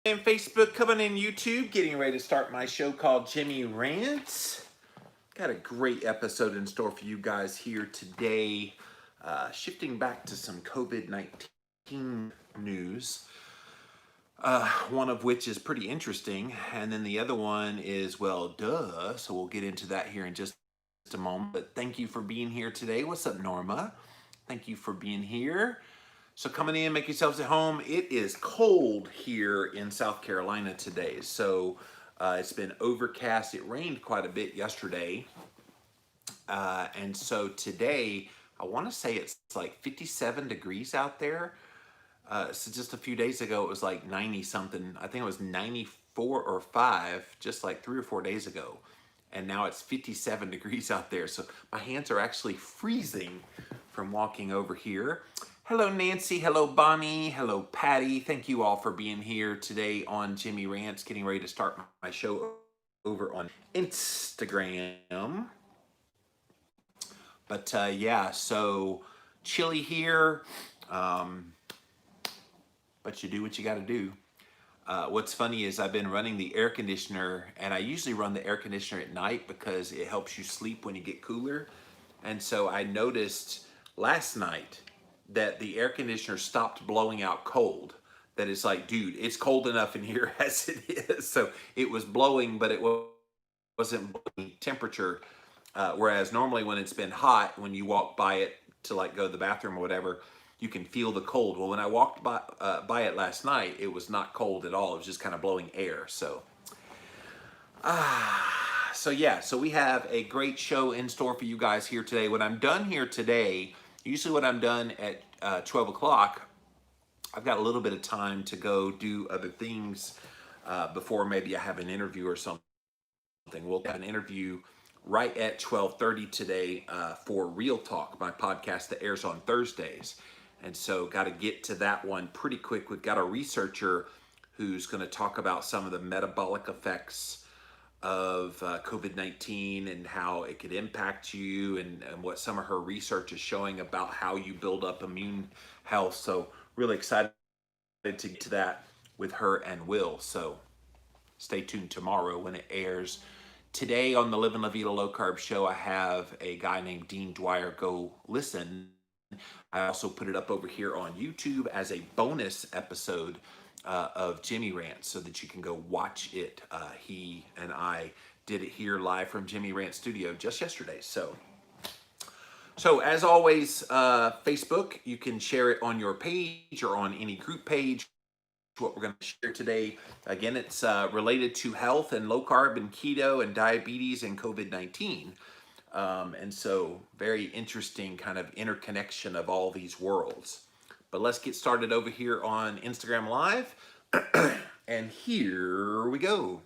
And Facebook, coming in YouTube, getting ready to start my show called Jimmy Rants. Got a great episode in store for you guys here today. Shifting back to some COVID-19 news, one of which is pretty interesting, and then the other one is, well, duh, so we'll get into that here in just a moment. But thank you for being here today. What's up, Norma? Thank you for being here. So coming in, make yourselves at home. It is cold here in South Carolina today. So it's been overcast. It rained quite a bit yesterday. And so today, I want to say it's like 57 degrees out there. So just a few days ago, it was like 90 something. I think it was 94 or 5 just like 3 or 4 days ago. And now it's 57 degrees out there. So my hands are actually freezing from walking over here. Hello, Nancy. Hello, Bonnie. Hello, Patty. Thank you all for being here today on Jimmy Rants, getting ready to start my show over on Instagram. But yeah, so chilly here. But you do what you got to do. What's funny is I've been running the air conditioner, and I usually run the air conditioner at night because it helps you sleep when you get cooler. And so I noticed last night that the air conditioner stopped blowing out cold. That it's like, dude, it's cold enough in here as it is. So it was blowing, but it wasn't blowing temperature. Whereas normally when it's been hot, when you walk by it to like go to the bathroom or whatever, you can feel the cold. Well, when I walked by it last night, it was not cold at all. It was just kind of blowing air. So yeah, so we have a great show in store for you guys here today. When I'm done here today, usually when I'm done at 12 o'clock, I've got a little bit of time to go do other things before maybe I have an interview or something. We'll have an interview right at 12:30 today for Real Talk, my podcast that airs on Thursdays. And so got to get to that one pretty quick. We've got a researcher who's going to talk about some of the metabolic effects of COVID-19 and how it could impact you, and what some of her research is showing about how you build up immune health. So really excited to get to that with her and Will. So stay tuned tomorrow when it airs. Today on the Living La Vida Low Carb Show, I have a guy named Dean Dwyer. Go listen. I also put it up over here on YouTube as a bonus episode of Jimmy Rants so that you can go watch it. He and I did it here live from Jimmy Rant Studio just yesterday. So as always, Facebook, you can share it on your page or on any group page. What we're going to share today, again, it's related to health and low carb and keto and diabetes and COVID-19. And so very interesting kind of interconnection of all these worlds. But let's get started over here on Instagram Live. And here we go.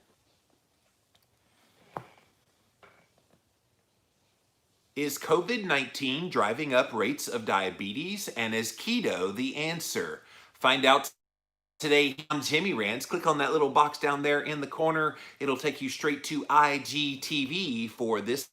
Is COVID-19 driving up rates of diabetes, and is keto the answer? Find out today on Jimmy Rants. Click on that little box down there in the corner. It'll take you straight to IGTV for this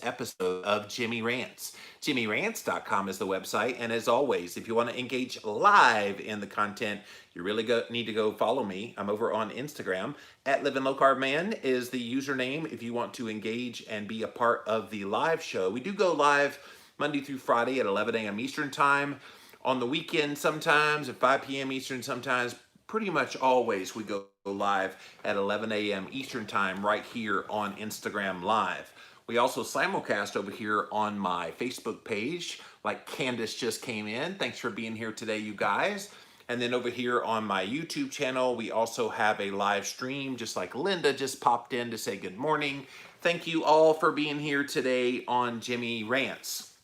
episode of Jimmy Rants. JimmyRants.com is the website. And as always, if you want to engage live in the content, you really need to go follow me. I'm over on Instagram. At Living Low Carb Man is the username if you want to engage and be a part of the live show. We do go live Monday through Friday at 11 a.m. Eastern Time. On the weekend sometimes at 5 p.m. Eastern sometimes. Pretty much always we go live at 11 a.m. Eastern Time right here on Instagram Live. We also simulcast over here on my Facebook page, like Candace just came in. Thanks for being here today, you guys. And then over here on my YouTube channel, we also have a live stream, just like Linda just popped in to say good morning. Thank you all for being here today on Jimmy Rants.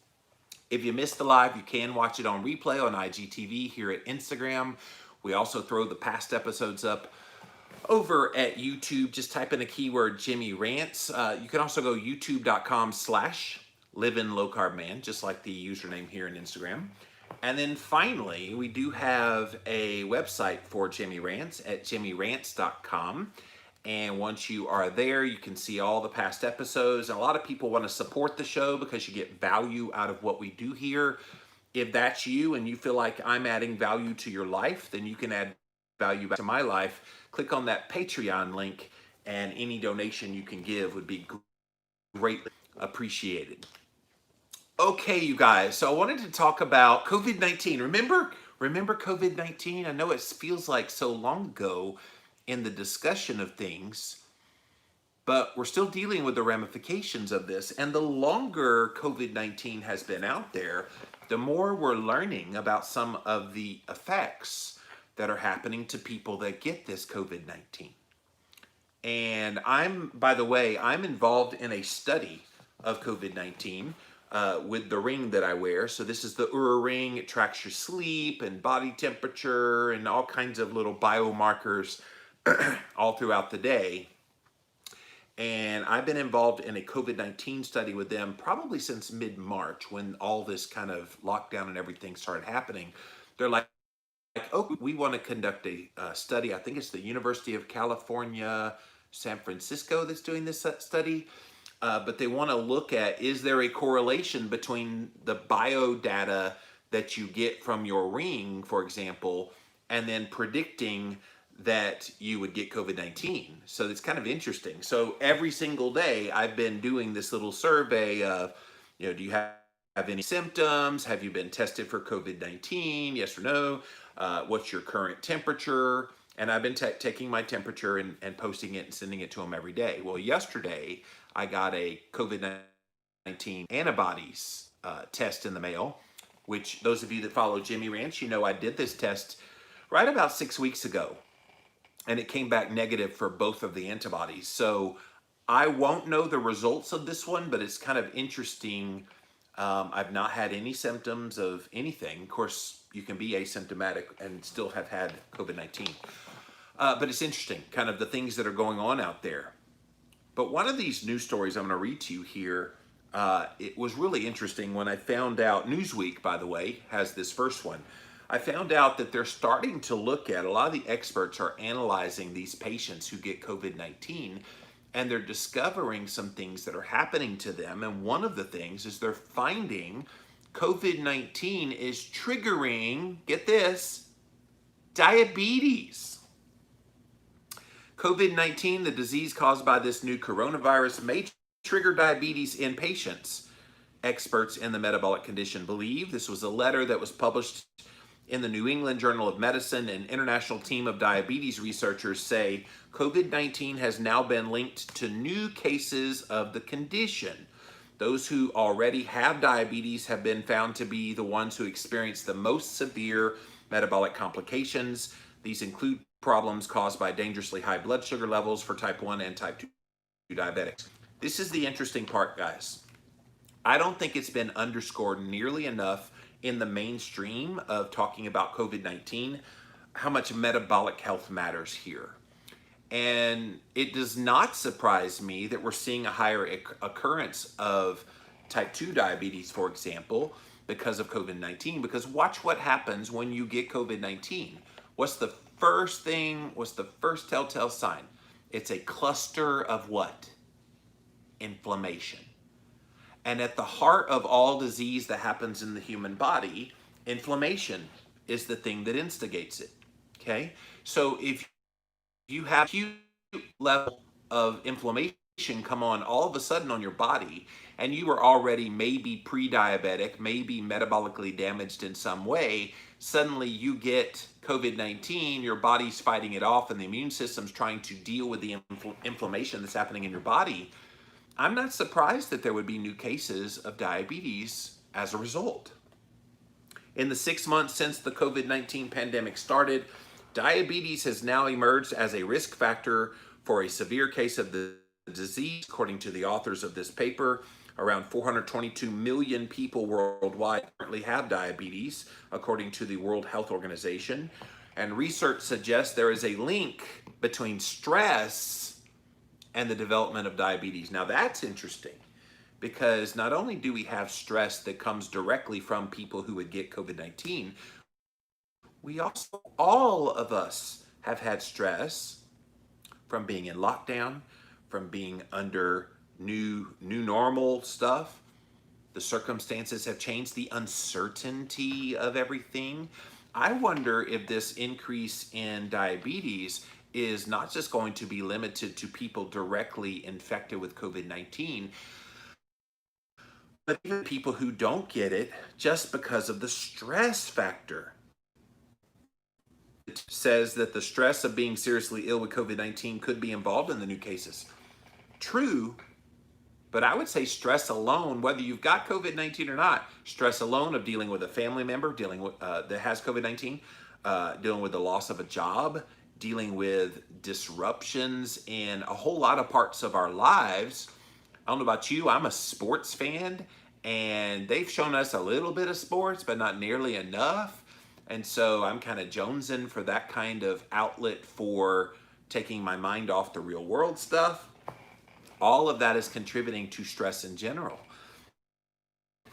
If you missed the live, you can watch it on replay on IGTV here at Instagram. We also throw the past episodes up over at YouTube. Just type in the keyword Jimmy Rants. You can also go youtube.com/livinglowcarbman, just like the username here in Instagram. And then finally, we do have a website for Jimmy Rants at jimmyrants.com. And once you are there, you can see all the past episodes. And a lot of people want to support the show because you get value out of what we do here. If that's you and you feel like I'm adding value to your life, then you can add value back to my life click on that Patreon link, and any donation you can give would be greatly appreciated. Okay, you guys, so I wanted to talk about COVID-19. Remember COVID-19? I know it feels like so long ago in the discussion of things, but we're still dealing with the ramifications of this. And the longer COVID-19 has been out there, the more we're learning about some of the effects that are happening to people that get this COVID-19. And by the way, I'm involved in a study of COVID-19 with the ring that I wear. So this is the Oura ring. It tracks your sleep and body temperature and all kinds of little biomarkers all throughout the day. And I've been involved in a COVID-19 study with them probably since mid-March, when all this kind of lockdown and everything started happening. They're like, oh, we want to conduct a study. I think it's the University of California, San Francisco that's doing this study. But they want to look at, is there a correlation between the bio data that you get from your ring, for example, and then predicting that you would get COVID-19. So it's kind of interesting. So every single day I've been doing this little survey of, do you have any symptoms? Have you been tested for COVID-19? Yes or no? What's your current temperature? And I've been taking my temperature and posting it and sending it to them every day. Well, yesterday I got a COVID-19 antibodies test in the mail, which those of you that follow Jimmy Ranch, I did this test right about 6 weeks ago. And it came back negative for both of the antibodies. So I won't know the results of this one, but it's kind of interesting. I've not had any symptoms of anything. Of course, you can be asymptomatic and still have had COVID-19. But it's interesting, kind of the things that are going on out there. But one of these news stories I'm going to read to you here, it was really interesting when I found out, Newsweek, by the way, has this first one. I found out that they're starting to look at, a lot of the experts are analyzing these patients who get COVID-19, and they're discovering some things that are happening to them. And one of the things is they're finding COVID-19 is triggering, get this, diabetes. COVID-19, the disease caused by this new coronavirus, may trigger diabetes in patients. Experts in the metabolic condition believe. This was a letter that was published in the New England Journal of Medicine. An international team of diabetes researchers say COVID-19 has now been linked to new cases of the condition. Those who already have diabetes have been found to be the ones who experience the most severe metabolic complications. These include problems caused by dangerously high blood sugar levels for type 1 and type 2 diabetics. This is the interesting part, guys. I don't think it's been underscored nearly enough in the mainstream of talking about COVID-19, how much metabolic health matters here. And it does not surprise me that we're seeing a higher occurrence of type 2 diabetes, for example, because of COVID-19. Because watch what happens when you get COVID-19. What's the first telltale sign? It's a cluster of what? Inflammation. And at the heart of all disease that happens in the human body, inflammation is the thing that instigates it, okay? So if you have acute level of inflammation come on all of a sudden on your body, and you were already maybe pre-diabetic, maybe metabolically damaged in some way, suddenly you get COVID-19, your body's fighting it off, and the immune system's trying to deal with the inflammation that's happening in your body. I'm not surprised that there would be new cases of diabetes as a result. In the 6 months since the COVID-19 pandemic started, diabetes has now emerged as a risk factor for a severe case of the disease. According to the authors of this paper, around 422 million people worldwide currently have diabetes, according to the World Health Organization. And research suggests there is a link between stress and the development of diabetes. Now that's interesting, because not only do we have stress that comes directly from people who would get COVID-19, we also, all of us have had stress from being in lockdown, from being under new normal stuff. The circumstances have changed, the uncertainty of everything. I wonder if this increase in diabetes is not just going to be limited to people directly infected with COVID-19, but even people who don't get it just because of the stress factor. It says that the stress of being seriously ill with COVID-19 could be involved in the new cases. True, but I would say stress alone, whether you've got COVID-19 or not, stress alone of dealing with a family member dealing with that has COVID-19, dealing with the loss of a job, dealing with disruptions in a whole lot of parts of our lives. I don't know about you, I'm a sports fan, and they've shown us a little bit of sports, but not nearly enough. And so I'm kind of jonesing for that kind of outlet for taking my mind off the real world stuff. All of that is contributing to stress in general.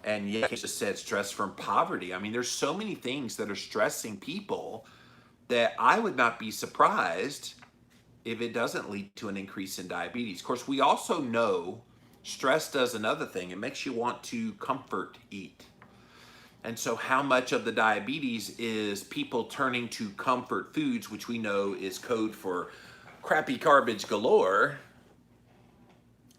And yeah, you just said stress from poverty. I mean, there's so many things that are stressing people that I would not be surprised if it doesn't lead to an increase in diabetes. Of course, we also know stress does another thing. It makes you want to comfort eat. And so how much of the diabetes is people turning to comfort foods, which we know is code for crappy garbage galore,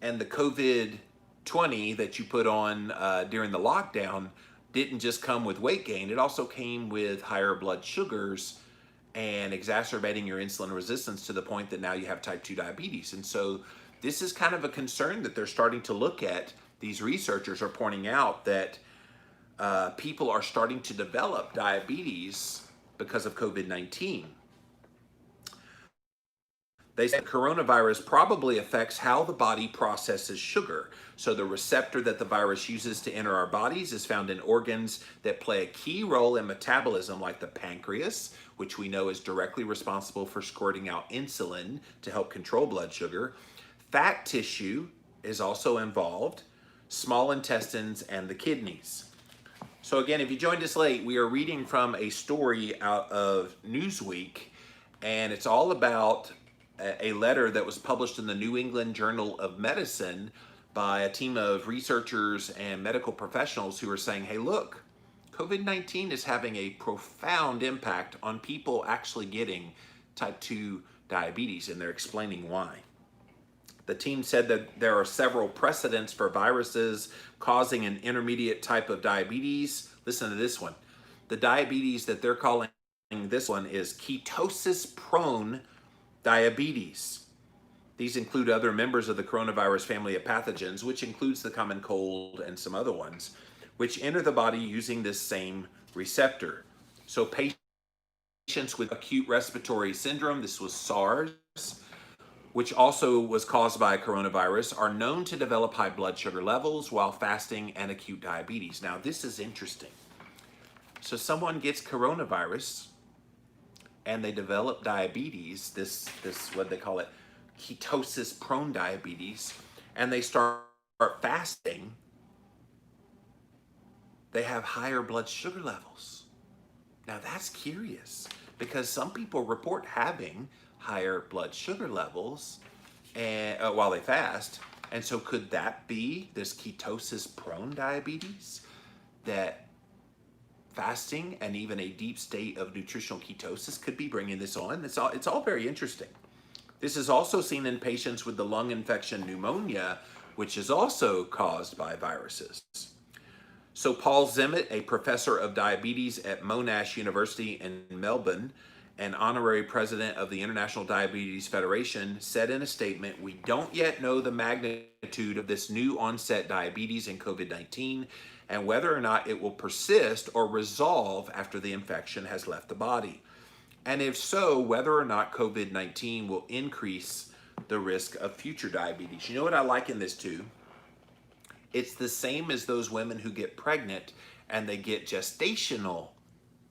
and the COVID-20 that you put on during the lockdown didn't just come with weight gain, it also came with higher blood sugars and exacerbating your insulin resistance to the point that now you have type 2 diabetes. And so this is kind of a concern that they're starting to look at. These researchers are pointing out that people are starting to develop diabetes because of COVID-19. They say coronavirus probably affects how the body processes sugar. So the receptor that the virus uses to enter our bodies is found in organs that play a key role in metabolism, like the pancreas, which we know is directly responsible for squirting out insulin to help control blood sugar. Fat tissue is also involved, small intestines, and the kidneys. So again, if you joined us late, we are reading from a story out of Newsweek, and it's all about a letter that was published in the New England Journal of Medicine by a team of researchers and medical professionals who are saying, hey, look, COVID-19 is having a profound impact on people actually getting type 2 diabetes, and they're explaining why. The team said that there are several precedents for viruses causing an intermediate type of diabetes. Listen to this one. The diabetes that they're calling this one is ketosis-prone diabetes. These include other members of the coronavirus family of pathogens, which includes the common cold and some other ones, which enter the body using this same receptor. So patients with acute respiratory syndrome, this was SARS, which also was caused by a coronavirus, are known to develop high blood sugar levels while fasting and acute diabetes. Now, this is interesting. So someone gets coronavirus and they develop diabetes, this what they call it, ketosis-prone diabetes, and they start fasting, they have higher blood sugar levels. Now that's curious, because some people report having higher blood sugar levels and while they fast. And so could that be this ketosis-prone diabetes, that fasting and even a deep state of nutritional ketosis could be bringing this on? It's all very interesting. This is also seen in patients with the lung infection pneumonia, which is also caused by viruses. So Paul Zimmett, a professor of diabetes at Monash University in Melbourne and honorary president of the International Diabetes Federation, said in a statement, "We don't yet know the magnitude of this new onset diabetes in COVID-19 and whether or not it will persist or resolve after the infection has left the body. And if so, whether or not COVID-19 will increase the risk of future diabetes." You know what I liken this to? It's the same as those women who get pregnant and they get gestational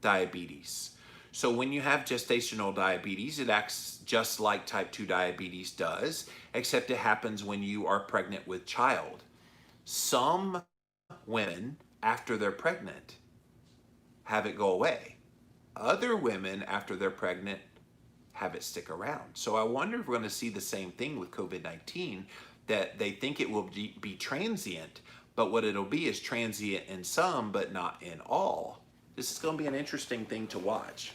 diabetes. So when you have gestational diabetes, it acts just like type 2 diabetes does, except it happens when you are pregnant with child. Some women, after they're pregnant, have it go away. Other women, after they're pregnant, have it stick around. So I wonder if we're going to see the same thing with COVID-19, that they think it will be transient, but what it'll be is transient in some, but not in all. This is going to be an interesting thing to watch.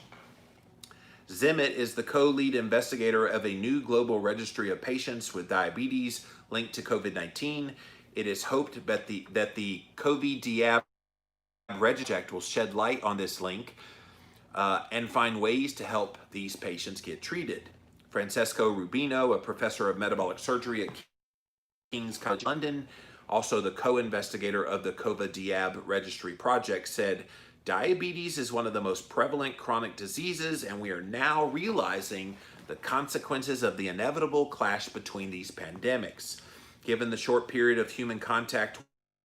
Zimmett is the co-lead investigator of a new global registry of patients with diabetes linked to COVID-19. It is hoped that the COVID-19 Registry will shed light on this link and find ways to help these patients get treated. Francesco Rubino, a professor of metabolic surgery at King's College London, also the co-investigator of the COVID-19 Registry project, said, diabetes is one of the most prevalent chronic diseases, and we are now realizing the consequences of the inevitable clash between these pandemics. Given the short period of human contact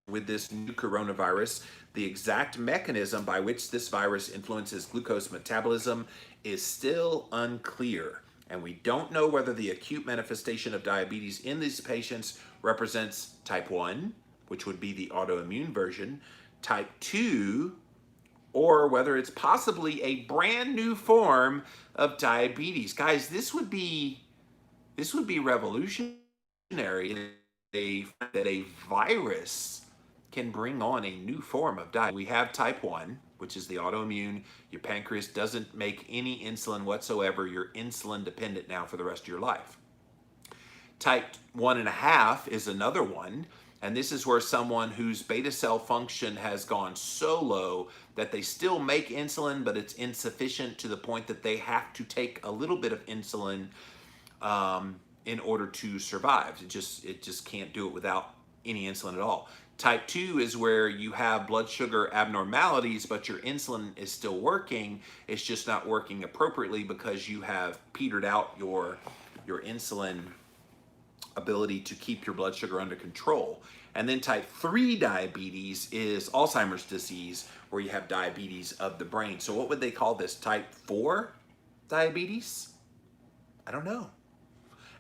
with this new coronavirus, the exact mechanism by which this virus influences glucose metabolism is still unclear, and we don't know whether the acute manifestation of diabetes in these patients represents type 1, which would be the autoimmune version, type 2, or whether it's possibly a brand new form of diabetes. Guys, this would be revolutionary that a virus can bring on a new form of diabetes. We have type 1, which is the autoimmune. Your pancreas doesn't make any insulin whatsoever. You're insulin dependent now for the rest of your life. Type 1.5 is another one, and this is where someone whose beta cell function has gone so low that they still make insulin, but it's insufficient to the point that they have to take a little bit of insulin in order to survive. It just can't do it without any insulin at all. Type 2 is where you have blood sugar abnormalities, but your insulin is still working. It's just not working appropriately because you have petered out your insulin ability to keep your blood sugar under control. And then type 3 diabetes is Alzheimer's disease, where you have diabetes of the brain. So what would they call this? Type 4 diabetes? I don't know.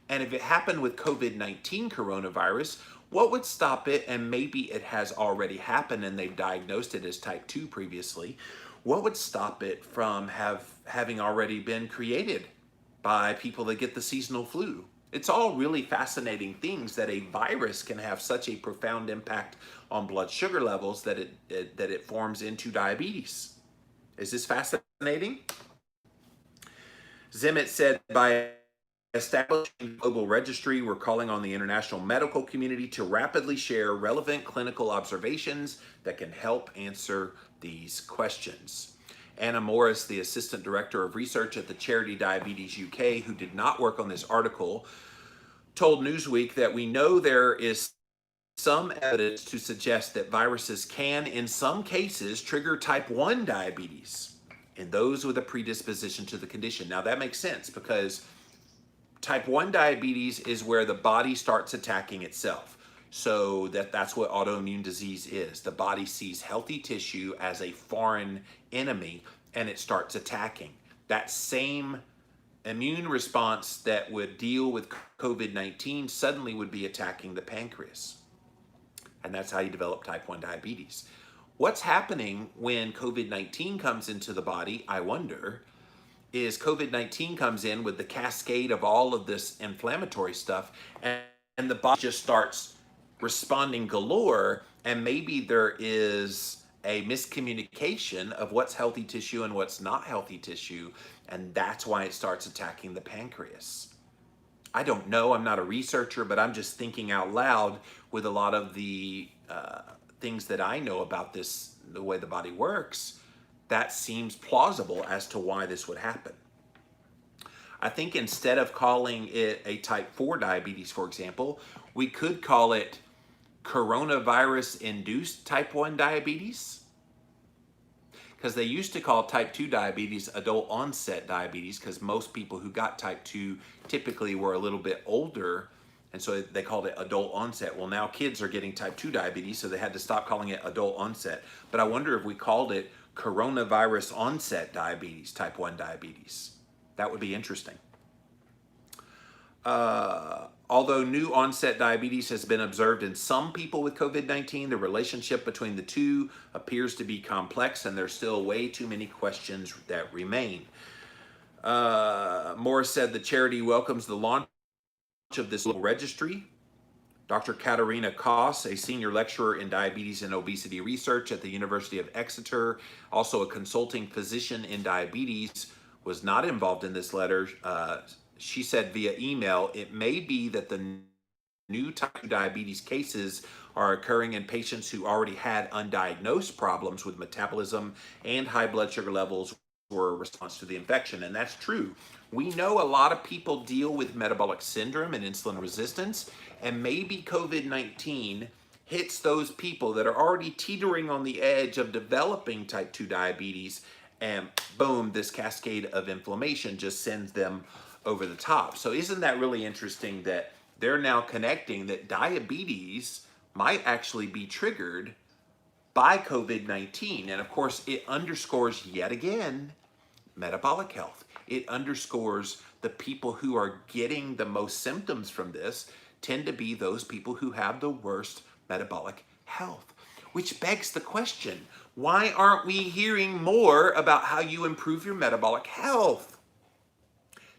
And if it happened with COVID-19 coronavirus, what would stop it? And maybe it has already happened and they've diagnosed it as type 2 previously. What would stop it from having already been created by people that get the seasonal flu? It's all really fascinating things that a virus can have such a profound impact on blood sugar levels that it forms into diabetes. Is this fascinating? Zimmett said, by establishing a global registry, we're calling on the international medical community to rapidly share relevant clinical observations that can help answer these questions. Anna Morris, the Assistant Director of Research at the charity Diabetes UK, who did not work on this article, told Newsweek that we know there is some evidence to suggest that viruses can, in some cases, trigger type 1 diabetes in those with a predisposition to the condition. Now that makes sense because type 1 diabetes is where the body starts attacking itself. So that's what autoimmune disease is. The body sees healthy tissue as a foreign enemy and it starts attacking. That same immune response that would deal with COVID-19 suddenly would be attacking the pancreas. And that's how you develop type 1 diabetes. What's happening when COVID-19 comes into the body, I wonder, is COVID-19 comes in with the cascade of all of this inflammatory stuff and the body just starts responding galore, and maybe there is a miscommunication of what's healthy tissue and what's not healthy tissue, and that's why it starts attacking the pancreas. I don't know, I'm not a researcher, but I'm just thinking out loud with a lot of the things that I know about this, the way the body works. That seems plausible as to why this would happen. I think instead of calling it a type 4 diabetes, for example, we could call it coronavirus-induced type 1 diabetes. Because they used to call type 2 diabetes adult onset diabetes because most people who got type 2 typically were a little bit older, and so they called it adult onset. Well, now kids are getting type 2 diabetes, so they had to stop calling it adult onset. But I wonder if we called it coronavirus onset diabetes, type 1 diabetes. That would be interesting. Although new onset diabetes has been observed in some people with COVID-19, the relationship between the two appears to be complex and there's still way too many questions that remain. Morris said the charity welcomes the launch of this little registry. Dr. Katarina Koss, a senior lecturer in diabetes and obesity research at the University of Exeter, also a consulting physician in diabetes, was not involved in this letter. She said via email, it may be that the new type 2 diabetes cases are occurring in patients who already had undiagnosed problems with metabolism and high blood sugar levels were a response to the infection. And that's true. We know a lot of people deal with metabolic syndrome and insulin resistance, and maybe COVID-19 hits those people that are already teetering on the edge of developing type 2 diabetes, and boom, this cascade of inflammation just sends them over the top. So isn't that really interesting that they're now connecting that diabetes might actually be triggered by COVID-19? And of course, it underscores yet again metabolic health. It underscores the people who are getting the most symptoms from this tend to be those people who have the worst metabolic health. Which begs the question, why aren't we hearing more about how you improve your metabolic health?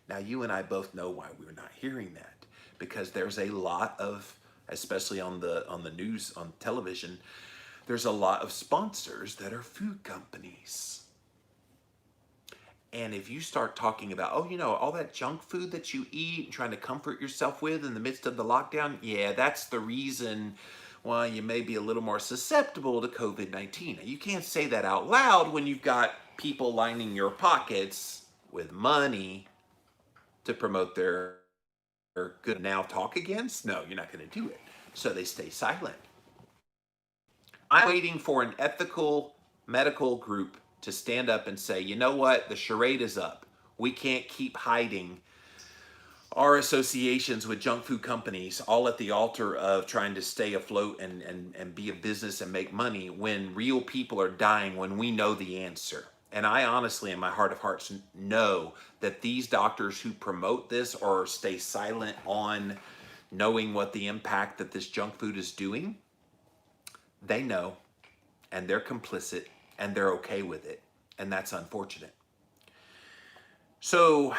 Now, you and I both know why we're not hearing that, because there's a lot of, especially on the news, on television, there's a lot of sponsors that are food companies. And if you start talking about, oh, you know, all that junk food that you eat and trying to comfort yourself with in the midst of the lockdown, yeah, that's the reason why you may be a little more susceptible to COVID-19. Now, you can't say that out loud when you've got people lining your pockets with money to promote their good. Now talk against? No, you're not going to do it. So they stay silent. I'm waiting for an ethical medical group to stand up and say, you know what, the charade is up. We can't keep hiding our associations with junk food companies all at the altar of trying to stay afloat and be a business and make money when real people are dying, when we know the answer. And I honestly, in my heart of hearts, know that these doctors who promote this or stay silent on knowing what the impact that this junk food is doing, they know, and they're complicit, and they're okay with it. And that's unfortunate. So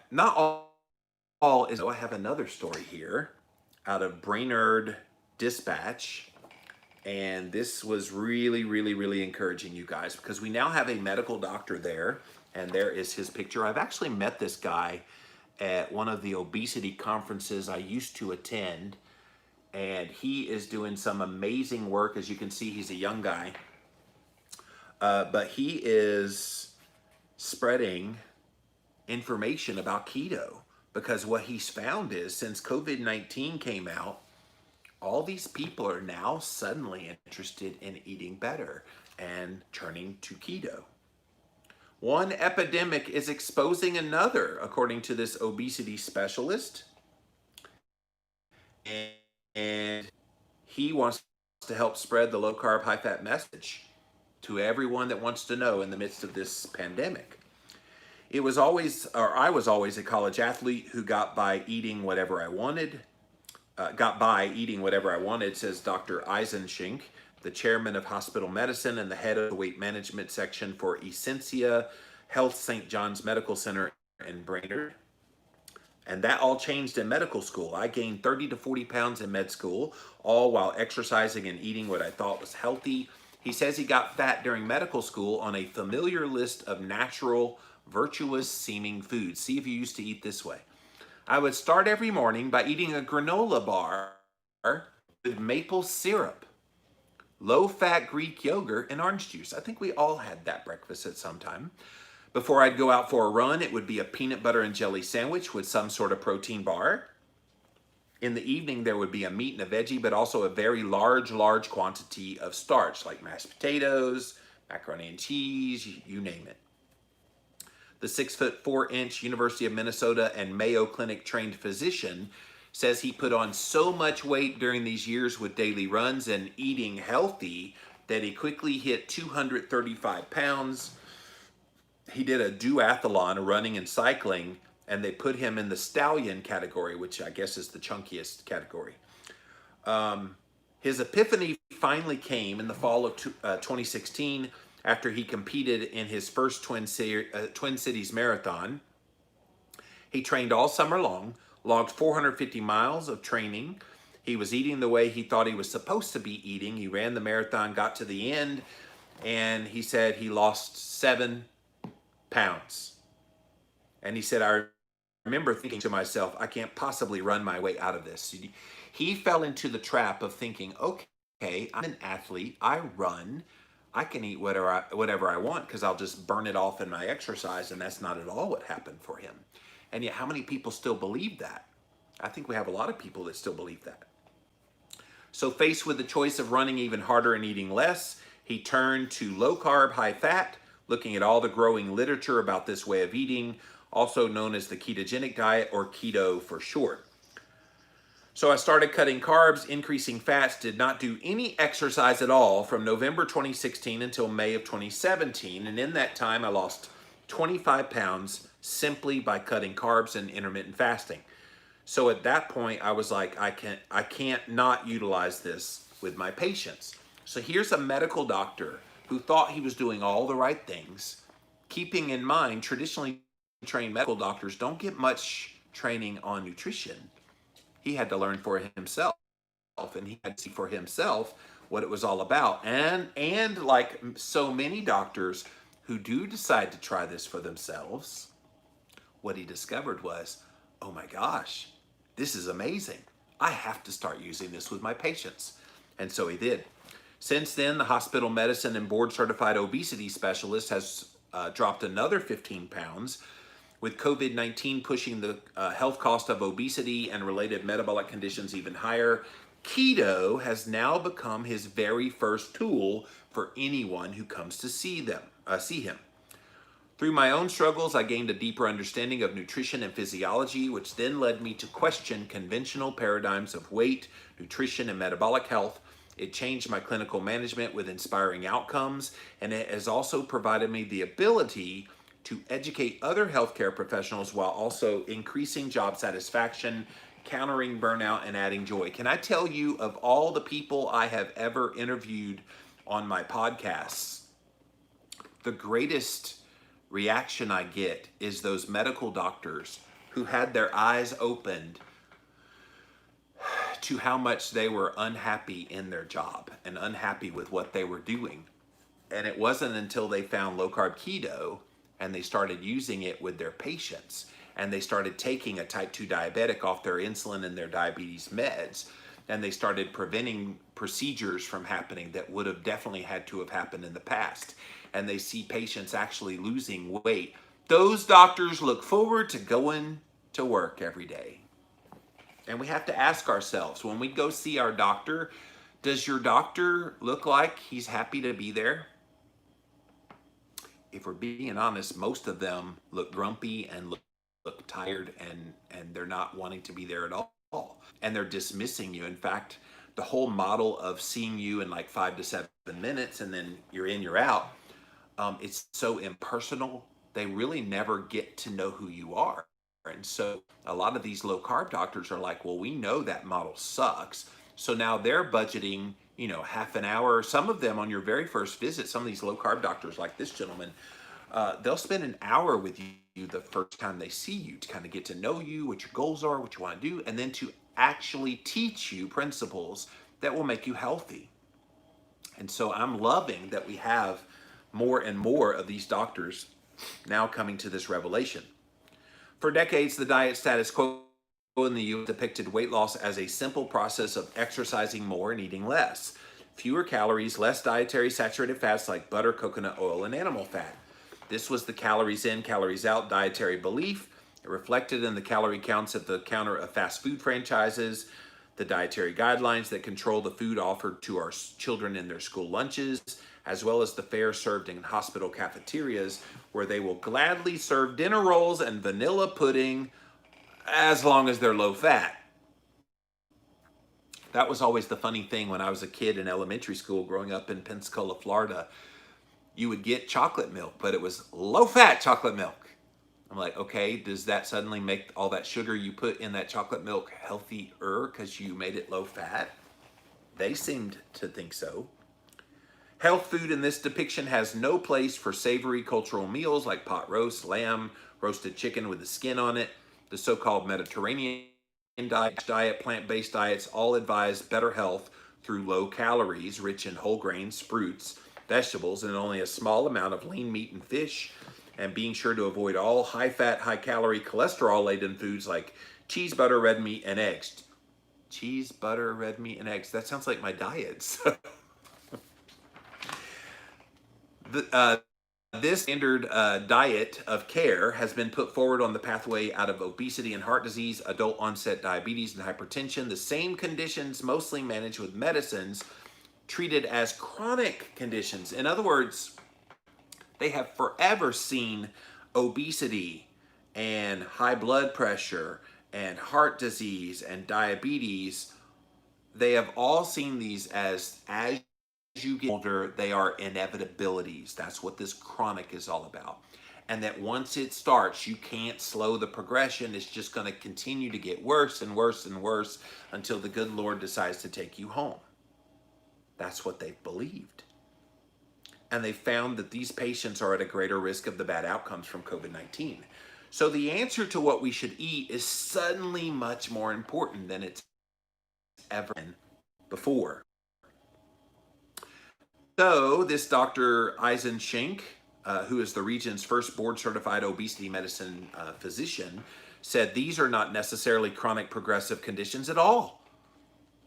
not all is, I have another story here out of Brainerd Dispatch. And this was really, really, really encouraging, you guys, because we now have a medical doctor there, and there is his picture. I've actually met this guy at one of the obesity conferences I used to attend, and he is doing some amazing work. As you can see, he's a young guy, but he is spreading information about keto, because what he's found is since COVID-19 came out, all these people are now suddenly interested in eating better and turning to keto. One epidemic is exposing another, according to this obesity specialist. And he wants to help spread the low carb, high fat message to everyone that wants to know in the midst of this pandemic. I was always a college athlete who got by eating whatever I wanted. Says Dr. Eisenschink, the chairman of hospital medicine and the head of the weight management section for Essentia Health St. John's Medical Center in Brainerd. And that all changed in medical school. I gained 30 to 40 pounds in med school, all while exercising and eating what I thought was healthy. He says he got fat during medical school on a familiar list of natural, virtuous seeming foods. See if you used to eat this way. I would start every morning by eating a granola bar with maple syrup, low-fat Greek yogurt, and orange juice. I think we all had that breakfast at some time. Before I'd go out for a run, it would be a peanut butter and jelly sandwich with some sort of protein bar. In the evening, there would be a meat and a veggie, but also a very large quantity of starch, like mashed potatoes, macaroni and cheese, you name it. The 6'4" University of Minnesota and Mayo Clinic trained physician says he put on so much weight during these years with daily runs and eating healthy that he quickly hit 235 pounds. He did a duathlon, running and cycling, and they put him in the stallion category, which I guess is the chunkiest category. His epiphany finally came in the fall of 2016 after he competed in his first Twin Cities Marathon. He trained all summer long, logged 450 miles of training. He was eating the way he thought he was supposed to be eating. He ran the marathon, got to the end, and he said he lost 7 pounds. And he said, I remember thinking to myself, I can't possibly run my way out of this. He fell into the trap of thinking, okay, I'm an athlete, I run, I can eat whatever I want because I'll just burn it off in my exercise. And that's not at all what happened for him. And yet, how many people still believe that? I think we have a lot of people that still believe that. So faced with the choice of running even harder and eating less, he turned to low carb, high fat, looking at all the growing literature about this way of eating, also known as the ketogenic diet, or keto for short. So I started cutting carbs, increasing fats, did not do any exercise at all from November 2016 until May of 2017. And in that time, I lost 25 pounds simply by cutting carbs and intermittent fasting. So at that point, I was like, I can't not utilize this with my patients. So here's a medical doctor who thought he was doing all the right things, keeping in mind traditionally trained medical doctors don't get much training on nutrition. He had to learn for himself, and he had to see for himself what it was all about. And like so many doctors who do decide to try this for themselves, what he discovered was, oh my gosh, this is amazing. I have to start using this with my patients. And so he did. Since then, the hospital medicine and board certified obesity specialist has dropped another 15 pounds. With COVID-19 pushing the health cost of obesity and related metabolic conditions even higher, keto has now become his very first tool for anyone who comes to see him. Through my own struggles, I gained a deeper understanding of nutrition and physiology, which then led me to question conventional paradigms of weight, nutrition, and metabolic health. It changed my clinical management with inspiring outcomes, and it has also provided me the ability to educate other healthcare professionals while also increasing job satisfaction, countering burnout, and adding joy. Can I tell you, of all the people I have ever interviewed on my podcasts, the greatest reaction I get is those medical doctors who had their eyes opened to how much they were unhappy in their job and unhappy with what they were doing. And it wasn't until they found low carb keto and they started using it with their patients and they started taking a type 2 diabetic off their insulin and their diabetes meds, and they started preventing procedures from happening that would have definitely had to have happened in the past. And they see patients actually losing weight. Those doctors look forward to going to work every day. And we have to ask ourselves, when we go see our doctor, does your doctor look like he's happy to be there? If we're being honest, most of them look grumpy and look tired, and they're not wanting to be there at all. And they're dismissing you. In fact, the whole model of seeing you in like 5 to 7 minutes and then you're in, you're out, it's so impersonal. They really never get to know who you are. And so a lot of these low carb doctors are like, well, we know that model sucks. So now they're budgeting, half an hour. Some of them on your very first visit, some of these low carb doctors like this gentleman, they'll spend an hour with you the first time they see you to kind of get to know you, what your goals are, what you want to do, and then to actually teach you principles that will make you healthy. And so I'm loving that we have more and more of these doctors now coming to this revelation. For decades, the diet status quo in the U.S. depicted weight loss as a simple process of exercising more and eating less. Fewer calories, less dietary saturated fats like butter, coconut oil, and animal fat. This was the calories in, calories out dietary belief. It reflected in the calorie counts at the counter of fast food franchises, the dietary guidelines that control the food offered to our children in their school lunches, as well as the fare served in hospital cafeterias, where they will gladly serve dinner rolls and vanilla pudding as long as they're low fat. That was always the funny thing when I was a kid in elementary school growing up in Pensacola, Florida. You would get chocolate milk, but it was low fat chocolate milk. I'm like, okay, does that suddenly make all that sugar you put in that chocolate milk healthier because you made it low fat? They seemed to think so. Health food in this depiction has no place for savory cultural meals like pot roast, lamb, roasted chicken with the skin on it. The so-called Mediterranean diet, plant-based diets all advise better health through low calories, rich in whole grains, fruits, vegetables, and only a small amount of lean meat and fish. and being sure to avoid all high fat, high calorie, cholesterol laden foods like cheese, butter, red meat, and eggs. Cheese, butter, red meat, and eggs. That sounds like my diet. So, this standard diet of care has been put forward on the pathway out of obesity and heart disease, adult onset diabetes, and hypertension, the same conditions mostly managed with medicines treated as chronic conditions. In other words, they have forever seen obesity and high blood pressure and heart disease and diabetes. They have all seen these as you get older, they are inevitabilities. That's what this chronic is all about. And that once it starts, you can't slow the progression. It's just going to continue to get worse and worse and worse until the good Lord decides to take you home. That's what they've believed. And they found that these patients are at a greater risk of the bad outcomes from COVID-19. So the answer to what we should eat is suddenly much more important than it's ever been before. So this Dr. Eisen Schenk, who is the region's first board-certified obesity medicine physician, said these are not necessarily chronic progressive conditions at all.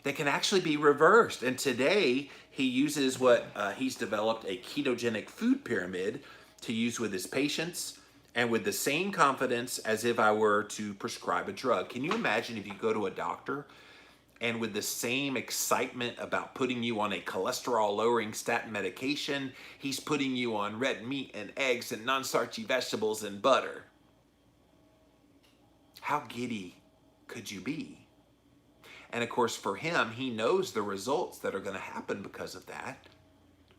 They can actually be reversed. And today he uses what he's developed, a ketogenic food pyramid to use with his patients and with the same confidence as if I were to prescribe a drug. Can you imagine if you go to a doctor and with the same excitement about putting you on a cholesterol-lowering statin medication, he's putting you on red meat and eggs and non-starchy vegetables and butter? How giddy could you be? And of course, for him, he knows the results that are going to happen because of that.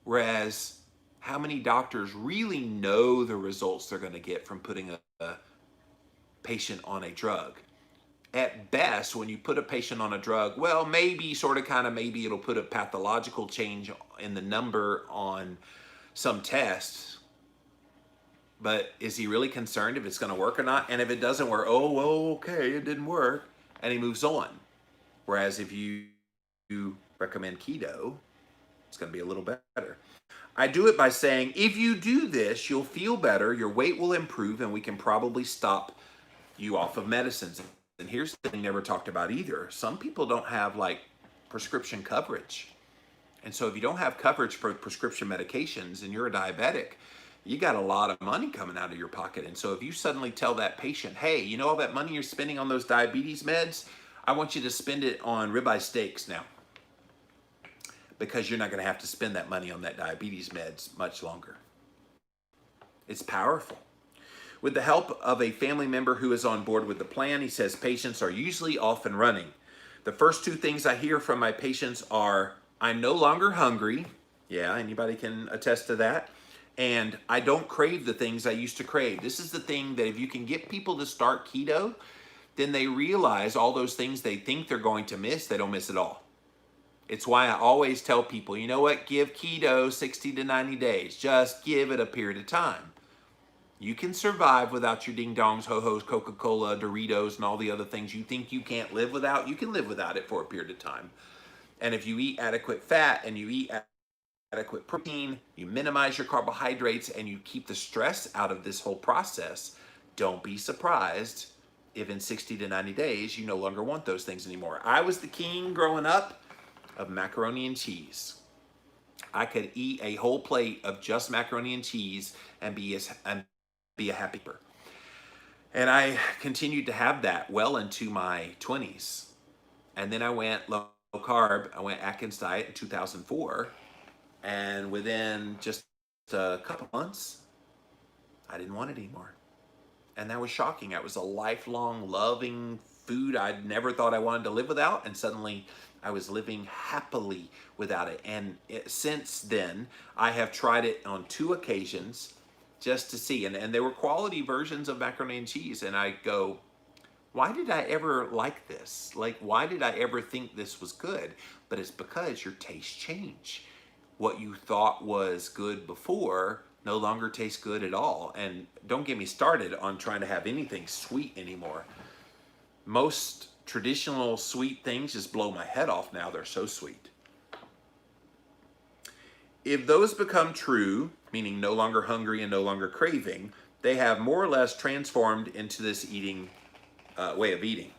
Whereas, how many doctors really know the results they're going to get from putting a patient on a drug? At best, when you put a patient on a drug, well, maybe, sort of, kind of, maybe it'll put a pathological change in the number on some tests. But is he really concerned if it's going to work or not? And if it doesn't work, oh, well, okay, it didn't work. And he moves on. Whereas if you recommend keto, it's going to be a little better. I do it by saying, if you do this, you'll feel better, your weight will improve, and we can probably stop you off of medicines. And here's the thing never talked about either. Some people don't have like prescription coverage. And so if you don't have coverage for prescription medications and you're a diabetic, you got a lot of money coming out of your pocket. And so if you suddenly tell that patient, hey, you know all that money you're spending on those diabetes meds? I want you to spend it on ribeye steaks now, because you're not going to have to spend that money on that diabetes meds much longer. It's powerful. With the help of a family member who is on board with the plan, he says patients are usually off and running. The first two things I hear from my patients are, I'm no longer hungry. Yeah, anybody can attest to that. And I don't crave the things I used to crave. This is the thing that if you can get people to start keto, then they realize all those things they think they're going to miss, they don't miss at all. It's why I always tell people, you know what, give keto 60 to 90 days. Just give it a period of time. You can survive without your ding-dongs, ho-hos, Coca-Cola, Doritos, and all the other things you think you can't live without. You can live without it for a period of time. And if you eat adequate fat and you eat adequate protein, you minimize your carbohydrates, and you keep the stress out of this whole process, don't be surprised if in 60 to 90 days you no longer want those things anymore. I was the king growing up of macaroni and cheese. I could eat a whole plate of just macaroni and cheese and be a happy person. And I continued to have that well into my 20s. And then I went low carb. I went Atkins diet in 2004. And within just a couple months, I didn't want it anymore. And that was shocking. It was a lifelong loving food I'd never thought I wanted to live without. And suddenly I was living happily without it. And since then, I have tried it on 2 occasions just to see. And they were quality versions of macaroni and cheese. And I go, why did I ever like this? Like, why did I ever think this was good? But it's because your tastes change. What you thought was good before no longer tastes good at all. And don't get me started on trying to have anything sweet anymore. Most traditional sweet things just blow my head off now. They're so sweet. If those become true, meaning no longer hungry and no longer craving, they have more or less transformed into this way of eating.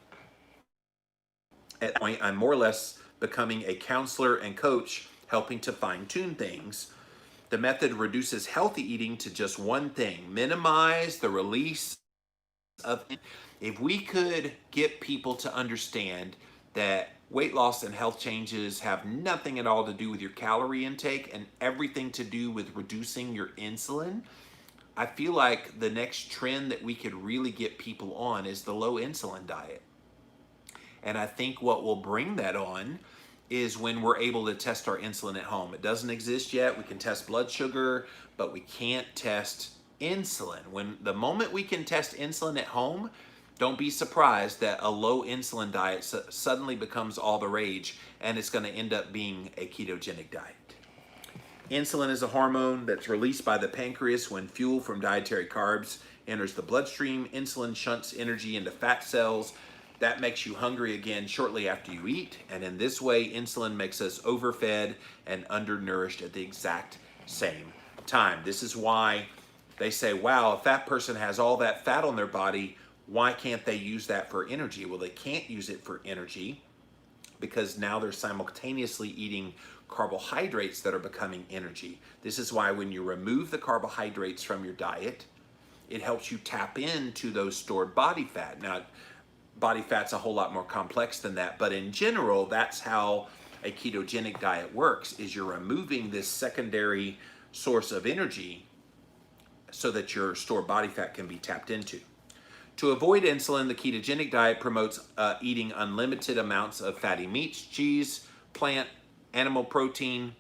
At that point, I'm more or less becoming a counselor and coach, helping to fine-tune things. The method reduces healthy eating to just one thing: minimize the release of. If we could get people to understand that weight loss and health changes have nothing at all to do with your calorie intake and everything to do with reducing your insulin, I feel like the next trend that we could really get people on is the low insulin diet. And I think what will bring that on is when we're able to test our insulin at home. It doesn't exist yet. We can test blood sugar, but we can't test insulin. The moment we can test insulin at home, don't be surprised that a low insulin diet suddenly becomes all the rage, and it's going to end up being a ketogenic diet. Insulin is a hormone that's released by the pancreas when fuel from dietary carbs enters the bloodstream. Insulin shunts energy into fat cells. That makes you hungry again shortly after you eat. And in this way, insulin makes us overfed and undernourished at the exact same time. This is why they say, wow, if that person has all that fat on their body, why can't they use that for energy? Well, they can't use it for energy because now they're simultaneously eating carbohydrates that are becoming energy. This is why when you remove the carbohydrates from your diet, it helps you tap into those stored body fat. Now, body fat's a whole lot more complex than that, but in general, that's how a ketogenic diet works, is you're removing this secondary source of energy so that your stored body fat can be tapped into. To avoid insulin, the ketogenic diet promotes eating unlimited amounts of fatty meats, cheese, plant, animal protein,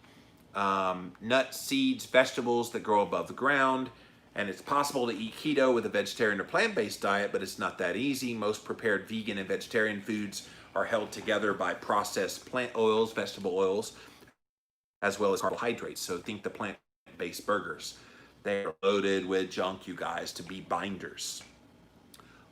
nuts, seeds, vegetables that grow above the ground. And it's possible to eat keto with a vegetarian or plant-based diet, but it's not that easy. Most prepared vegan and vegetarian foods are held together by processed plant oils, vegetable oils, as well as carbohydrates. So think the plant-based burgers. They are loaded with junk, you guys, to be binders.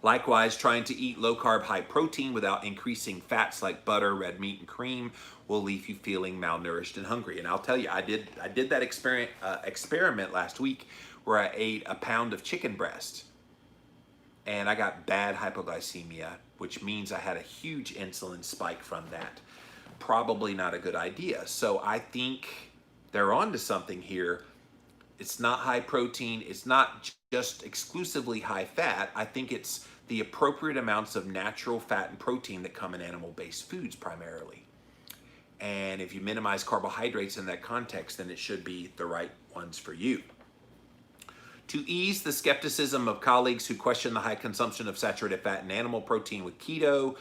Likewise, trying to eat low-carb, high-protein without increasing fats like butter, red meat, and cream will leave you feeling malnourished and hungry. And I'll tell you, I did that experiment last week where I ate a pound of chicken breast, and I got bad hypoglycemia, which means I had a huge insulin spike from that. Probably not a good idea. So I think they're onto something here. It's not high protein. It's not just exclusively high fat. I think it's the appropriate amounts of natural fat and protein that come in animal-based foods primarily. And if you minimize carbohydrates in that context, then it should be the right ones for you. To ease the skepticism of colleagues who question the high consumption of saturated fat and animal protein with keto,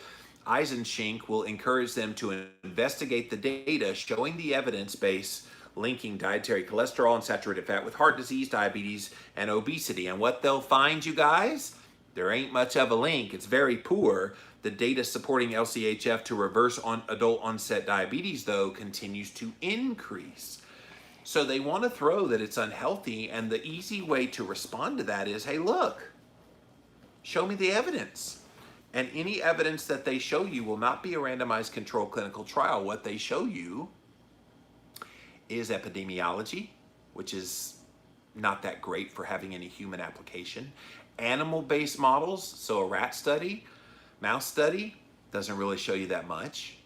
Eisenschink will encourage them to investigate the data showing the evidence base linking dietary cholesterol and saturated fat with heart disease, diabetes, and obesity. And what they'll find, you guys, there ain't much of a link. It's very poor. The data supporting LCHF to reverse adult onset diabetes, though, continues to increase. So they want to throw that it's unhealthy, and the easy way to respond to that is, hey, look, show me the evidence. And any evidence that they show you will not be a randomized controlled clinical trial. What they show you is epidemiology, which is not that great for having any human application. Animal-based models, so a rat study, mouse study, doesn't really show you that much.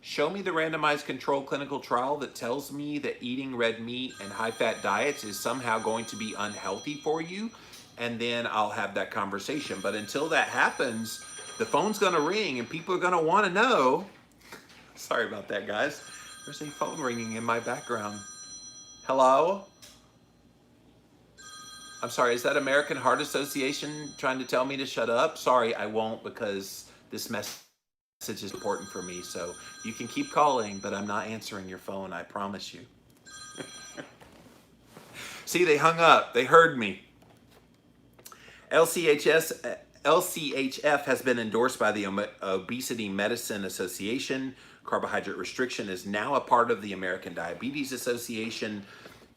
Show me the randomized controlled clinical trial that tells me that eating red meat and high-fat diets is somehow going to be unhealthy for you, and then I'll have that conversation. But until that happens, the phone's gonna ring and people are gonna wanna know. Sorry about that, guys. There's a phone ringing in my background. Hello? I'm sorry, is that American Heart Association trying to tell me to shut up? Sorry, I won't, because this message is important for me. So you can keep calling, but I'm not answering your phone, I promise you. See, they hung up. They heard me. LCHF has been endorsed by the Obesity Medicine Association. Carbohydrate restriction is now a part of the American Diabetes Association.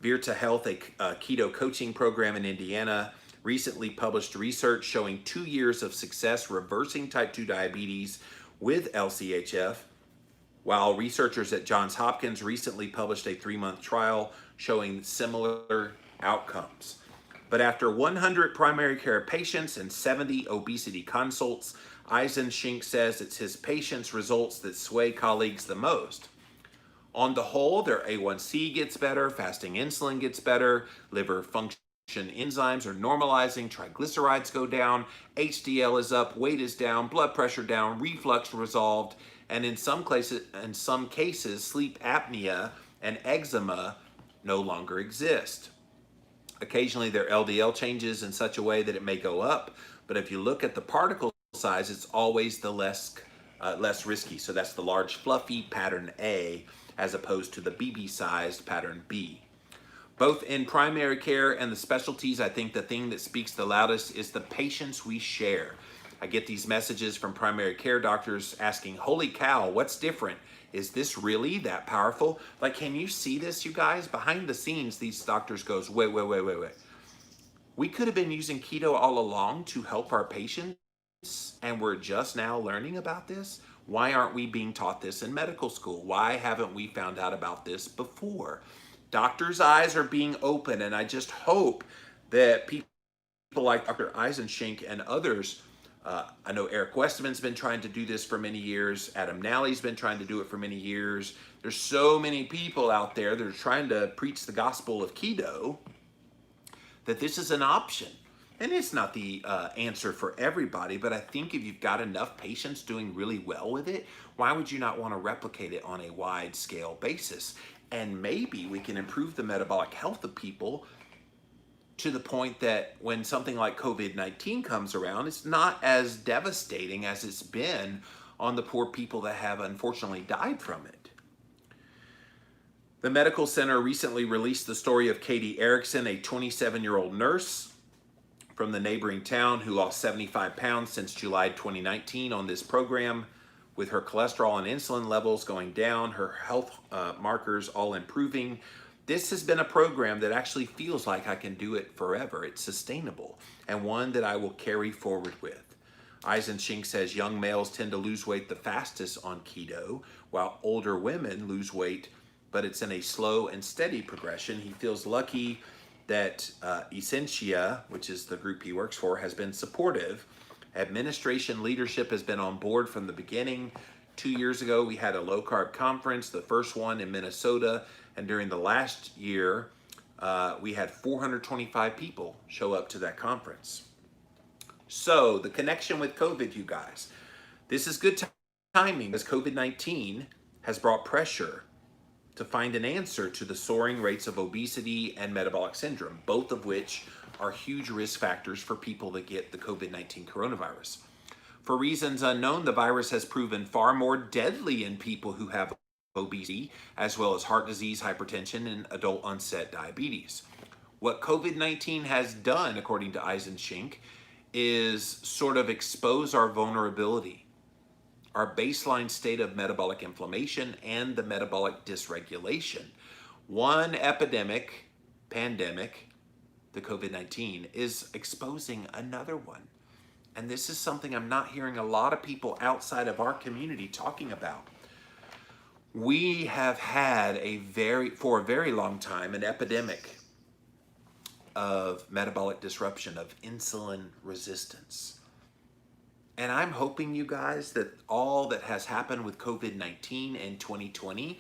Virta Health, a keto coaching program in Indiana, recently published research showing 2 years of success reversing type 2 diabetes with LCHF, while researchers at Johns Hopkins recently published a 3-month trial showing similar outcomes. But after 100 primary care patients and 70 obesity consults, Eisenschink says it's his patients' results that sway colleagues the most. On the whole, their A1C gets better, fasting insulin gets better, liver function enzymes are normalizing, triglycerides go down, HDL is up, weight is down, blood pressure down, reflux resolved, and in some cases, sleep apnea and eczema no longer exist. Occasionally their LDL changes in such a way that it may go up, but if you look at the particle size, it's always the less risky. So that's the large fluffy pattern A as opposed to the BB sized pattern B. Both in primary care and the specialties, I think the thing that speaks the loudest is the patients we share. I get these messages from primary care doctors asking, holy cow, what's different? Is this really that powerful? Like, can you see this, you guys? Behind the scenes, these doctors goes, wait. We could have been using keto all along to help our patients, and we're just now learning about this? Why aren't we being taught this in medical school? Why haven't we found out about this before? Doctors' eyes are being open, and I just hope that people like Dr. Eisenschink and others, I know Eric Westman's been trying to do this for many years. Adam Nally's been trying to do it for many years. There's so many people out there that are trying to preach the gospel of keto, that this is an option. And it's not the answer for everybody, but I think if you've got enough patients doing really well with it, why would you not want to replicate it on a wide scale basis? And maybe we can improve the metabolic health of people to the point that when something like COVID-19 comes around, it's not as devastating as it's been on the poor people that have unfortunately died from it. The medical center recently released the story of Katie Erickson, a 27-year-old nurse from the neighboring town who lost 75 pounds since July 2019 on this program, with her cholesterol and insulin levels going down, her health markers all improving. This has been a program that actually feels like I can do it forever. It's sustainable, and one that I will carry forward with. Eisenschink says young males tend to lose weight the fastest on keto, while older women lose weight, but it's in a slow and steady progression. He feels lucky that Essentia, which is the group he works for, has been supportive. Administration leadership has been on board from the beginning. 2 years ago, we had a low-carb conference, the first one in Minnesota, and during the last year, we had 425 people show up to that conference. So the connection with COVID, you guys, this is good timing, because COVID-19 has brought pressure to find an answer to the soaring rates of obesity and metabolic syndrome, both of which are huge risk factors for people that get the COVID-19 coronavirus. For reasons unknown, the virus has proven far more deadly in people who have obesity, as well as heart disease, hypertension, and adult onset diabetes. What COVID-19 has done, according to Eisenschink, is sort of expose our vulnerability, our baseline state of metabolic inflammation and the metabolic dysregulation. One pandemic, the COVID-19, is exposing another one. And this is something I'm not hearing a lot of people outside of our community talking about. We have had for a very long time, an epidemic of metabolic disruption, of insulin resistance. And I'm hoping, you guys, that all that has happened with COVID-19 in 2020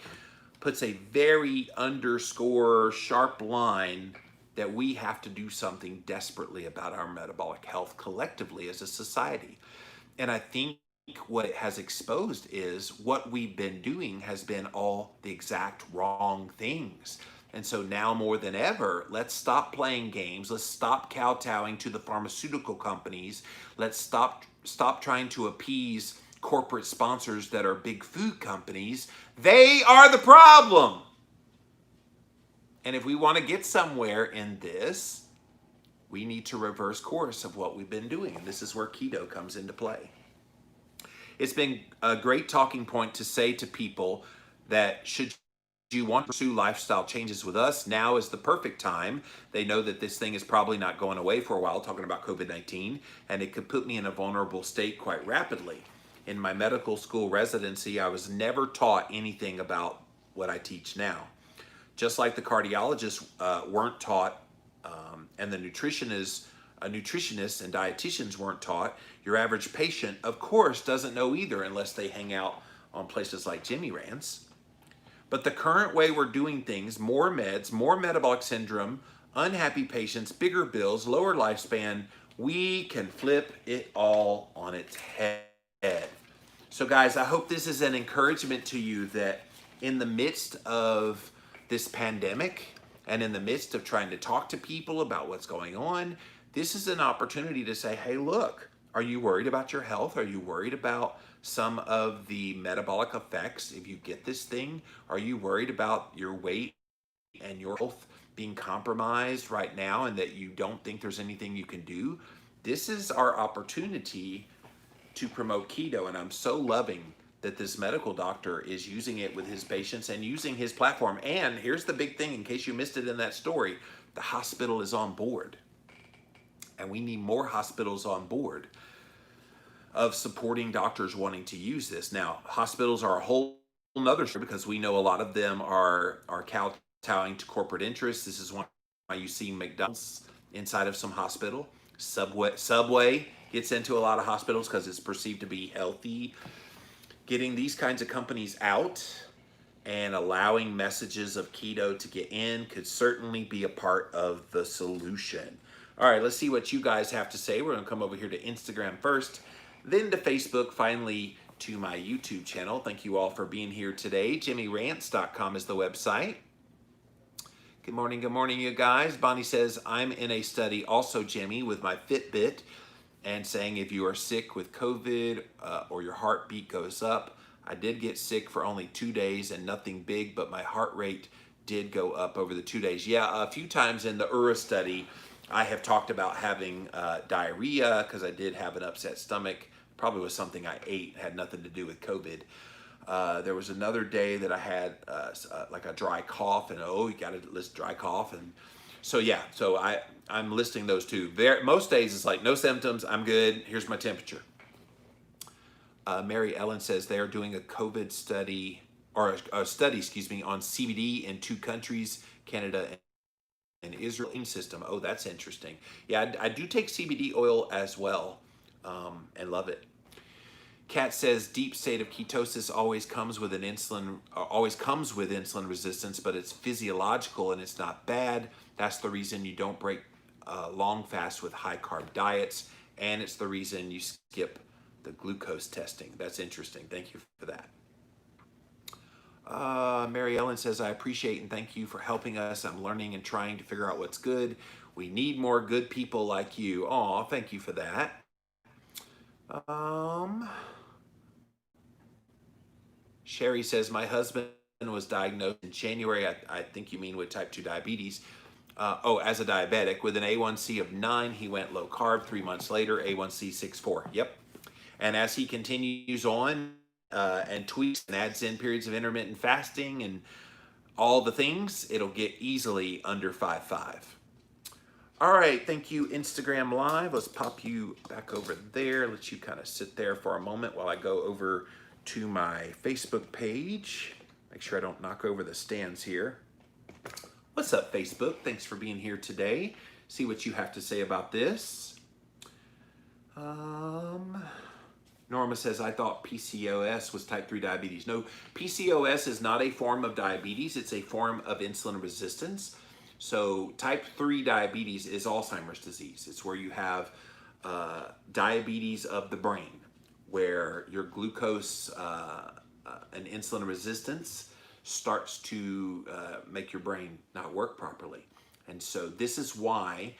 puts a very sharp line that we have to do something desperately about our metabolic health collectively as a society. And I think what it has exposed is what we've been doing has been all the exact wrong things. And so now more than ever, let's stop playing games. Let's stop kowtowing to the pharmaceutical companies. Let's stop trying to appease corporate sponsors that are big food companies. They are the problem. And if we want to get somewhere in this, we need to reverse course of what we've been doing. And this is where keto comes into play. It's been a great talking point to say to people that should you want to pursue lifestyle changes with us, now is the perfect time. They know that this thing is probably not going away for a while, talking about COVID-19, and it could put me in a vulnerable state quite rapidly. In my medical school residency, I was never taught anything about what I teach now. Just like the cardiologists weren't taught and the nutritionists and dietitians weren't taught, your average patient, of course, doesn't know either unless they hang out on places like Jimmy Rants. But the current way we're doing things, more meds, more metabolic syndrome, unhappy patients, bigger bills, lower lifespan, we can flip it all on its head. So guys, I hope this is an encouragement to you that in the midst of this pandemic and in the midst of trying to talk to people about what's going on, this is an opportunity to say, hey, look, are you worried about your health? Are you worried about some of the metabolic effects if you get this thing? Are you worried about your weight and your health being compromised right now and that you don't think there's anything you can do? This is our opportunity to promote keto, and I'm so loving that this medical doctor is using it with his patients and using his platform. And here's the big thing, in case you missed it in that story, the hospital is on board. And we need more hospitals on board of supporting doctors wanting to use this. Now, hospitals are a whole nother story because we know a lot of them are kowtowing to corporate interests. This is why you see McDonald's inside of some hospital. Subway gets into a lot of hospitals because it's perceived to be healthy. Getting these kinds of companies out and allowing messages of keto to get in could certainly be a part of the solution. All right, let's see what you guys have to say. We're gonna come over here to Instagram first, then to Facebook, finally to my YouTube channel. Thank you all for being here today. JimmyRants.com is the website. Good morning, you guys. Bonnie says, I'm in a study also, Jimmy, with my Fitbit, and saying if you are sick with COVID or your heartbeat goes up. I did get sick for only 2 days and nothing big, but my heart rate did go up over the 2 days. Yeah, a few times in the URA study, I have talked about having diarrhea because I did have an upset stomach. Probably was something I ate, had nothing to do with COVID. There was another day that I had like a dry cough, and you got to list dry cough, and so yeah. So I'm listing those two. Most days it's like no symptoms, I'm good. Here's my temperature. Mary Ellen says they are doing a COVID study or a study, excuse me, on CBD in 2 countries, Canada and Israel system. Oh, that's interesting. Yeah, I do take CBD oil as well, and love it. Kat says deep state of ketosis always comes with insulin resistance, but it's physiological and it's not bad. That's the reason you don't break long fast with high carb diets, and it's the reason you skip the glucose testing. That's interesting. Thank you for that. Mary Ellen says, I appreciate and thank you for helping us. I'm learning and trying to figure out what's good. We need more good people like you. Aw, thank you for that. Sherry says, my husband was diagnosed in January, I think you mean with type 2 diabetes, as a diabetic. With an A1C of 9, he went low carb. 3 months later, A1C 6.4. Yep. And as he continues on and tweaks and adds in periods of intermittent fasting and all the things, it'll get easily under 5.5. All right, thank you, Instagram Live. Let's pop you back over there. Let you kind of sit there for a moment while I go over to my Facebook page. Make sure I don't knock over the stands here. What's up, Facebook? Thanks for being here today. See what you have to say about this. Norma says, I thought PCOS was type 3 diabetes. No, PCOS is not a form of diabetes. It's a form of insulin resistance. So type 3 diabetes is Alzheimer's disease. It's where you have diabetes of the brain, where your glucose and insulin resistance starts to make your brain not work properly. And so this is why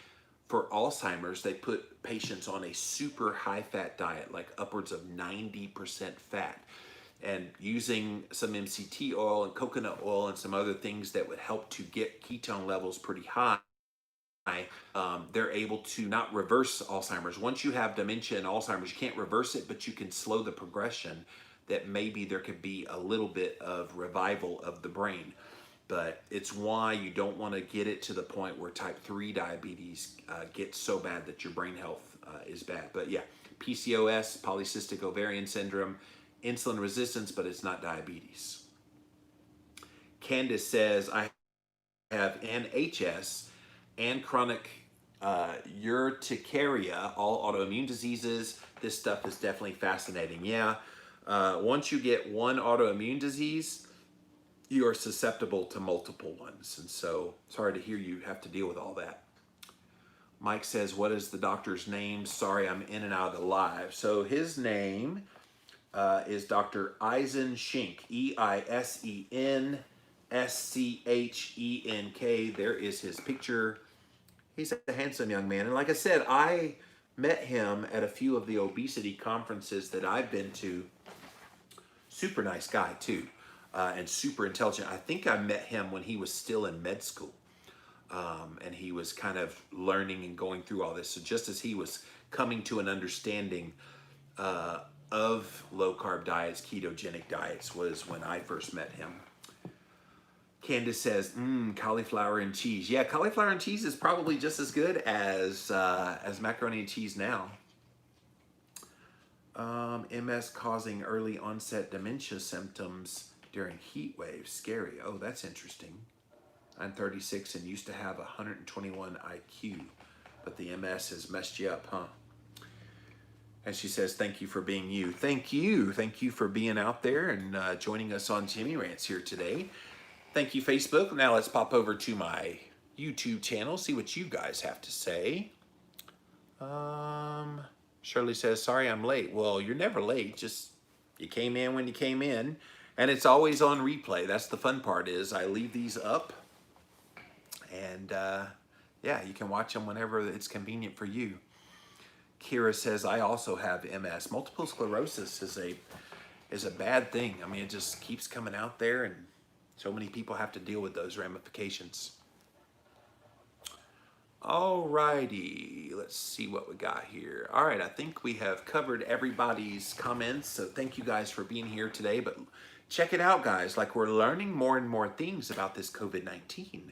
for Alzheimer's, they put patients on a super high fat diet, like upwards of 90% fat, and using some MCT oil and coconut oil and some other things that would help to get ketone levels pretty high. They're able to not reverse Alzheimer's. Once you have dementia and Alzheimer's, you can't reverse it, but you can slow the progression, that maybe there could be a little bit of revival of the brain. But it's why you don't want to get it to the point where type 3 diabetes gets so bad that your brain health is bad. But yeah, PCOS, polycystic ovarian syndrome, insulin resistance, but it's not diabetes. Candace says, I have NHS and chronic urticaria, all autoimmune diseases. This stuff is definitely fascinating. Yeah, once you get one autoimmune disease, you are susceptible to multiple ones. And so, sorry to hear you have to deal with all that. Mike says, what is the doctor's name? Sorry, I'm in and out of the live. So his name is Dr. Eisen Schenk, Eisenschenk. There is his picture. He's a handsome young man. And like I said, I met him at a few of the obesity conferences that I've been to. Super nice guy, too, and super intelligent. I think I met him when he was still in med school. And he was kind of learning and going through all this. So just as he was coming to an understanding of low-carb diets, ketogenic diets, was when I first met him. Candace says, cauliflower and cheese. Yeah, cauliflower and cheese is probably just as good as macaroni and cheese now. MS causing early onset dementia symptoms during heat waves. Scary. Oh, that's interesting. I'm 36 and used to have 121 IQ, but the MS has messed you up, huh? And she says, thank you for being you. Thank you. Thank you for being out there and joining us on Jimmy Rants here today. Thank you, Facebook. Now let's pop over to my YouTube channel, see what you guys have to say. Shirley says, sorry I'm late. Well, you're never late. Just you came in when you came in. And it's always on replay. That's the fun part is I leave these up. And yeah, you can watch them whenever it's convenient for you. Kira says, I also have MS. Multiple sclerosis is a bad thing. I mean, it just keeps coming out there and so many people have to deal with those ramifications. All righty, let's see what we got here. All right, I think we have covered everybody's comments. So thank you guys for being here today. But check it out, guys. Like we're learning more and more things about this COVID-19.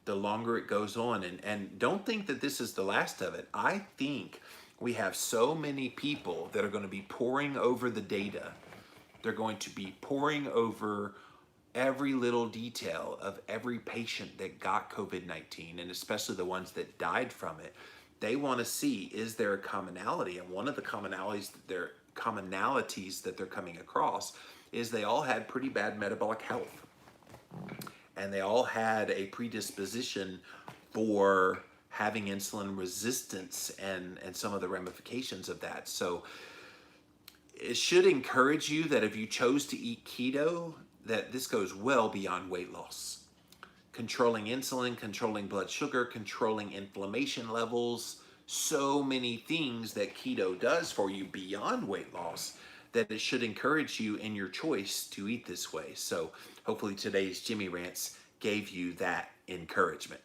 The longer it goes on. And don't think that this is the last of it. I think we have so many people that are going to be poring over the data. They're going to be poring over every little detail of every patient that got COVID-19, and especially the ones that died from it. They want to see, is there a commonality? And one of the commonalities that they're coming across is they all had pretty bad metabolic health. And they all had a predisposition for having insulin resistance and some of the ramifications of that. So it should encourage you that if you chose to eat keto, that this goes well beyond weight loss. Controlling insulin, controlling blood sugar, controlling inflammation levels, so many things that keto does for you beyond weight loss, that it should encourage you in your choice to eat this way. So hopefully today's Jimmy Rants gave you that encouragement.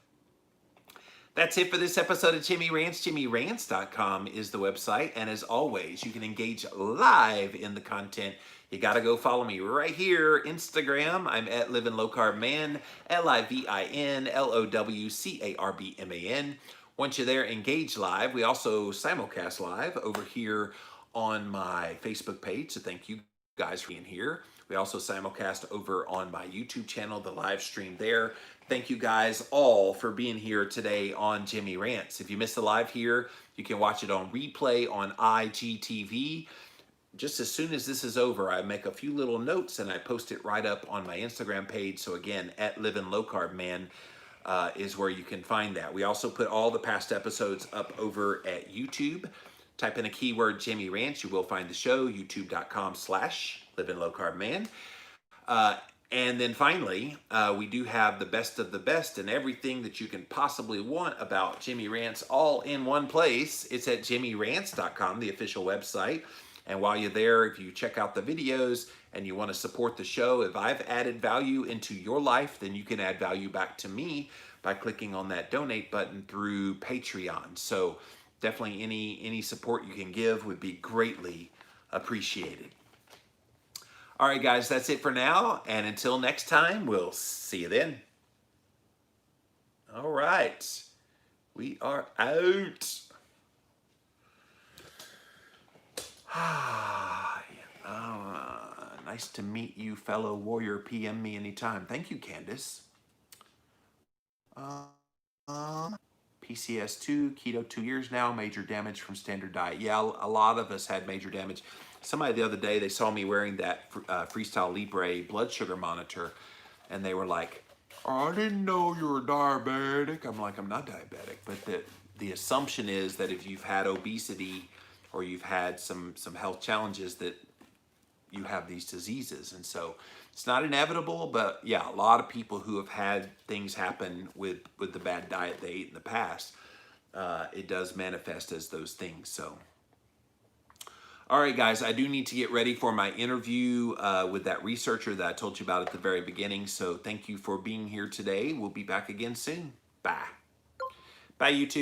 That's it for this episode of Jimmy Rants. JimmyRants.com is the website. And as always, you can engage live in the content. You got to go follow me right here. Instagram, I'm at Living Low Carb Man, LivinLowCarbMan. Once you're there, engage live. We also simulcast live over here on my Facebook page. So thank you guys for being here. We also simulcast over on my YouTube channel, the live stream there. Thank you guys all for being here today on Jimmy Rants. If you missed the live here, you can watch it on replay on IGTV. Just as soon as this is over, I make a few little notes and I post it right up on my Instagram page. So again, at Living Low Carb Man is where you can find that. We also put all the past episodes up over at YouTube. Type in a keyword Jimmy Rants, you will find the show, youtube.com/Living Low Carb Man. And then finally, we do have the best of the best and everything that you can possibly want about Jimmy Rants all in one place. It's at JimmyRants.com, the official website. And while you're there, if you check out the videos and you want to support the show, if I've added value into your life, then you can add value back to me by clicking on that donate button through Patreon. So definitely any support you can give would be greatly appreciated. All right, guys, that's it for now. And until next time, we'll see you then. All right, we are out. Nice to meet you, fellow warrior. PM me anytime. Thank you, Candace. PCS2, keto 2 years now, major damage from standard diet. Yeah, a lot of us had major damage. Somebody the other day, they saw me wearing that Freestyle Libre blood sugar monitor, and they were like, "Oh, I didn't know you were diabetic." I'm like, I'm not diabetic, but the assumption is that if you've had obesity or you've had some health challenges, that you have these diseases. And so it's not inevitable, but yeah, a lot of people who have had things happen with the bad diet they ate in the past, it does manifest as those things. So all right, guys, I do need to get ready for my interview with that researcher that I told you about at the very beginning. So thank you for being here today. We'll be back again soon. Bye. Bye, YouTube.